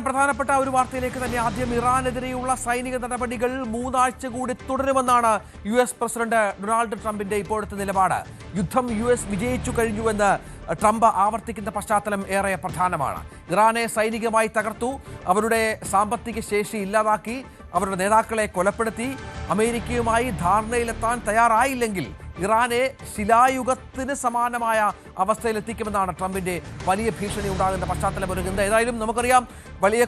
പ്രധാനപ്പെട്ട ഒരു വാർത്തയിലേക്ക് തന്നെ ആദ്യം ഇറാനെതിരെയുള്ള സൈനിക നടപടികൾ 3 ആഴ്ച കൂടി തുടരുമെന്നാണ് US പ്രസിഡന്റ് ഡൊണാൾഡ് ട്രംപിന്റെ ഇപ്പോഴത്തെ നിലപാട്. യുദ്ധം US വിജയിച്ചു കഴിഞ്ഞുവെന്ന് ട്രംപ് ആവർത്തിക്കുന്ന പശ്ചാത്തലം ഏറെ പ്രധാനമാണ്. ഇറാനെ സൈനികമായി തകർത്തു, അവരുടെ സാമ്പത്തിക ശേഷി ഇല്ലാതാക്കി, അവരുടെ നേതാക്കളെ കൊലപ്പെടുത്തി. അമേരിക്കയുമായി ധാരണയിലെത്താൻ തയ്യാറായില്ലെങ്കിൽ ഇറാനെ ശിലായുഗത്തിന് സമാനമായ അവസ്ഥയിലെത്തിക്കുമെന്നാണ് ട്രംപിന്റെ വലിയ ഭീഷണി ഉണ്ടാകുന്ന പശ്ചാത്തലം ഒരുങ്ങുന്നത്. ഏതായാലും നമുക്കറിയാം,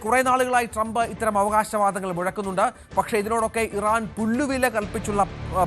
കുറേ നാളുകളായി ട്രംപ് ഇത്തരം അവകാശവാദങ്ങൾ മുഴക്കുന്നുണ്ട്. പക്ഷേ ഇതിനോടൊക്കെ ഇറാൻ പുല്ലുവില കൽപ്പിച്ചുള്ള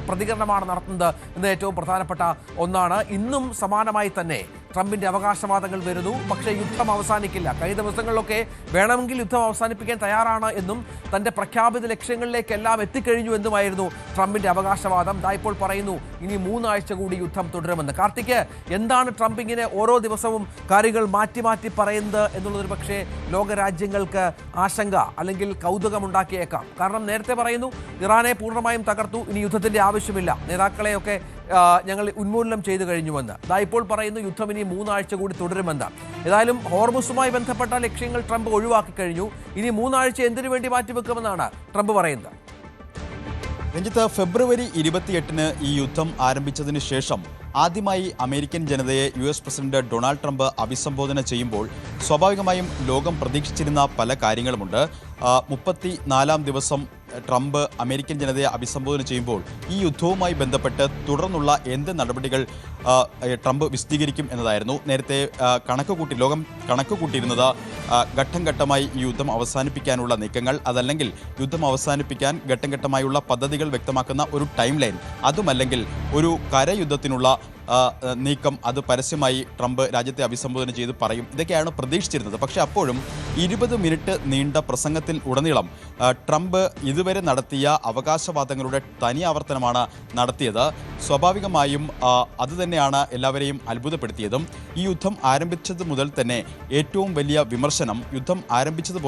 പ്രതികരണമാണ് നടത്തുന്നത് എന്ന് ഏറ്റവും പ്രധാനപ്പെട്ട ഒന്നാണ്. ഇന്നും സമാനമായി തന്നെ ട്രംപിന്റെ അവകാശവാദങ്ങൾ വരുന്നു. പക്ഷേ യുദ്ധം അവസാനിക്കില്ല. കഴിഞ്ഞ ദിവസങ്ങളിലൊക്കെ വേണമെങ്കിൽ യുദ്ധം അവസാനിപ്പിക്കാൻ തയ്യാറാണ് എന്നും തന്റെ പ്രഖ്യാപിത ലക്ഷ്യങ്ങളിലേക്കെല്ലാം എത്തിക്കഴിഞ്ഞു എന്നുമായിരുന്നു ട്രംപിന്റെ അവകാശവാദം. ഇപ്പോൾ പറയുന്നു ഇനി 3 ആഴ്ച കൂടി യുദ്ധം തുടരുമെന്ന്. കാർത്തിക്, എന്താണ് ട്രംപ് ഇങ്ങനെ ഓരോ ദിവസവും കാര്യങ്ങൾ മാറ്റി മാറ്റി പറയുന്നത് എന്നുള്ളതൊരു പക്ഷേ ലോകരാജ്യങ്ങൾക്ക് ആശങ്ക അല്ലെങ്കിൽ കൗതുകമുണ്ടാക്കിയേക്കാം. കാരണം നേരത്തെ പറയുന്നു ഇറാനെ പൂർണ്ണമായും തകർത്തു, ഇനി യുദ്ധത്തിന്റെ ആവശ്യമില്ല, നേതാക്കളെയൊക്കെ ഞങ്ങൾ ഉന്മൂലനം ചെയ്തു കഴിഞ്ഞുവെന്ന്. ഇപ്പോൾ പറയുന്നു യുദ്ധം ഇനി 3 ആഴ്ച കൂടി തുടരുമെന്ന്. ഏതായാലും ഹോർമുസുമായി ബന്ധപ്പെട്ട ലക്ഷ്യങ്ങൾ ട്രംപ് ഒഴിവാക്കി കഴിഞ്ഞു. ഇനി 3 ആഴ്ച എന്തിനു വേണ്ടി മാറ്റിവെക്കുമെന്നാണ് ട്രംപ് പറയുന്നത്. രഞ്ജിത്ത്, ഫെബ്രുവരി 28-ന് ഈ യുദ്ധം ആരംഭിച്ചതിന് ശേഷം ആദ്യമായി അമേരിക്കൻ ജനതയെ US പ്രസിഡന്റ് ഡൊണാൾഡ് ട്രംപ് അഭിസംബോധന ചെയ്യുമ്പോൾ സ്വാഭാവികമായും ലോകം പ്രതീക്ഷിച്ചിരുന്ന പല കാര്യങ്ങളുമുണ്ട്. 34-ാം ദിവസം ട്രംപ് അമേരിക്കൻ ജനതയെ അഭിസംബോധന ചെയ്യുമ്പോൾ ഈ യുദ്ധവുമായി ബന്ധപ്പെട്ട് തുടർന്നുള്ള എന്ത് നടപടികൾ ട്രംപ് വിശദീകരിക്കും എന്നതായിരുന്നു. നേരത്തെ ലോകം കണക്ക് കൂട്ടിയിരുന്നത് ഘട്ടം ഘട്ടമായി ഈ യുദ്ധം അവസാനിപ്പിക്കാനുള്ള നീക്കങ്ങൾ, അതല്ലെങ്കിൽ യുദ്ധം അവസാനിപ്പിക്കാൻ ഘട്ടം ഘട്ടമായുള്ള പദ്ധതികൾ വ്യക്തമാക്കുന്ന ഒരു ടൈം ലൈൻ, അതുമല്ലെങ്കിൽ ഒരു കരയുദ്ധത്തിനുള്ള നീക്കം, അത് പരസ്യമായി ട്രംപ് രാജ്യത്തെ അഭിസംബോധന ചെയ്ത് പറയും. ഇതൊക്കെയാണ് പ്രതീക്ഷിച്ചിരുന്നത്. പക്ഷേ അപ്പോഴും 20 മിനിറ്റ് നീണ്ട പ്രസംഗത്തിൽ ഉടനീളം ട്രംപ് ഇതുവരെ നടത്തിയ അവകാശവാദങ്ങളുടെ തനി ആവർത്തനമാണ് നടത്തിയത്. സ്വാഭാവികമായും അതുതന്നെയാണ് എല്ലാവരെയും അത്ഭുതപ്പെടുത്തിയതും. ഈ യുദ്ധം ആരംഭിച്ചത് മുതൽ തന്നെ ഏറ്റവും വലിയ വിമർശനം യുദ്ധം ആരംഭിച്ചതുപോലെ